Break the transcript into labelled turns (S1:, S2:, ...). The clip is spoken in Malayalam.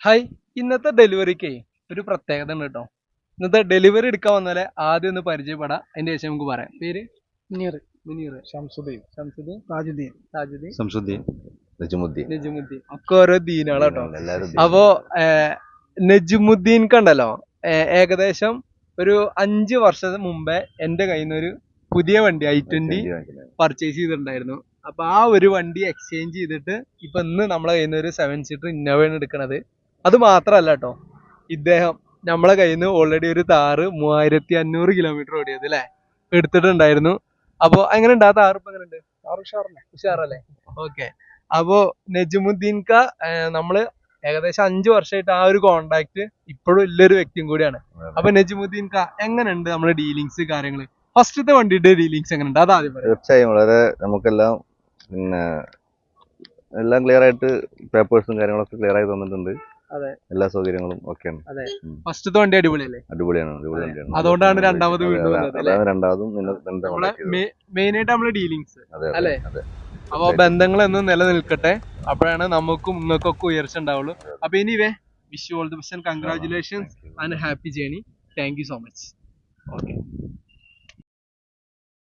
S1: ഹായ്. ഇന്നത്തെ ഡെലിവറിക്ക് ഒരു പ്രത്യേകത ഉണ്ട് കേട്ടോ. ഇന്നത്തെ ഡെലിവറി എടുക്കാൻ വന്നാലേ ആദ്യം ഒന്ന് പരിചയപ്പെടാം, അതിന്റെ ശേഷം നമുക്ക് പറയാം. പേര്
S2: മുനീർ,
S1: മുനീർ,
S2: ഷംസുദ്ദീൻ,
S1: ഷംസുദ്ദീൻ,
S2: താജുദ്ദീൻ.
S1: താജുദ്ദീൻ,
S3: സംസുദ്ദീൻ, നജമുദ്ദീൻ.
S1: നജുമുദ്ദീൻ ഒക്കെ ഓരോ ദീനുകളാട്ടോ.
S3: എല്ലാവരും
S1: അപ്പോ നജുമുദ്ദീൻ കണ്ടല്ലോ, ഏകദേശം ഒരു 5 വർഷം മുമ്പേ എന്റെ കയ്യിൽ നിന്ന് ഒരു പുതിയ വണ്ടി i20 പർച്ചേസ് ചെയ്തിട്ടുണ്ടായിരുന്നു. അപ്പൊ ആ ഒരു വണ്ടി എക്സ്ചേഞ്ച് ചെയ്തിട്ട് ഇപ്പൊ ഇന്ന് നമ്മളെ കയ്യിൽ നിന്ന് ഒരു 7 സീറ്റർ ഇന്നോവയാണ് എടുക്കണത്. അത് മാത്രല്ല കേട്ടോ, ഇദ്ദേഹം നമ്മളെ കയ്യിൽ നിന്ന് ഓൾറെഡി ഒരു താറ് 3500 കിലോമീറ്റർ ഓടിയത് അല്ലെ എടുത്തിട്ടുണ്ടായിരുന്നു. അപ്പൊ എങ്ങനെ ഉണ്ട് ആ താറ്? ഇപ്പൊ എങ്ങനെ ഉണ്ട്? ഉഷാറല്ലേ? ഓക്കെ. അപ്പോ നജുമുദ്ദീൻക നമ്മള് ഏകദേശം 5 വർഷമായിട്ട് ആ ഒരു കോണ്ടാക്ട് ഇപ്പോഴും ഉള്ളൊരു വ്യക്തിയും കൂടിയാണ്. അപ്പൊ നജുമുദ്ദീൻക എങ്ങനെയുണ്ട് നമ്മുടെ ഡീലിങ്സ് കാര്യങ്ങള്? ഫസ്റ്റത്തെ വണ്ടിയുടെ ഡീലിങ്സ് എങ്ങനെയുണ്ട്? അതാദ്യം പറയാം.
S3: തീർച്ചയായും വളരെ നമുക്കെല്ലാം പിന്നെ എല്ലാം ക്ലിയർ ആയിട്ട് പേപ്പേഴ്സും കാര്യങ്ങളൊക്കെ ക്ലിയർ ആയി തന്നിട്ടുണ്ട്.
S1: അതെ,
S3: എല്ലാ സൗകര്യങ്ങളും ഓക്കെയാണ്.
S1: അതെ. ഫസ്റ്റത്തെ വണ്ടി അടിപൊളിയല്ലേ?
S3: അടിപൊളിയാണ്, അടിപൊളി വണ്ടിയാണ്.
S1: അതുകൊണ്ടാണ് രണ്ടാമത് വീണ്ടും വന്നത് അല്ലേ?
S3: രണ്ടാമതും
S1: നമ്മളെ മെയിൻ ആയിട്ട് നമ്മള് ഡീലിങ്സ്
S3: അതെ
S1: അല്ലേ?
S3: അതെ.
S1: അപ്പൊ ബന്ധങ്ങൾ എന്നും നിലനിൽക്കട്ടെ. അപ്പോഴാണ് നമുക്കും നിങ്ങൾക്കൊക്കെ ഉയർച്ച ഉണ്ടാവുള്ളൂ. അപ്പൊ anyway, wish you all the best and congratulations and happy journey. Thank you so much. Okay.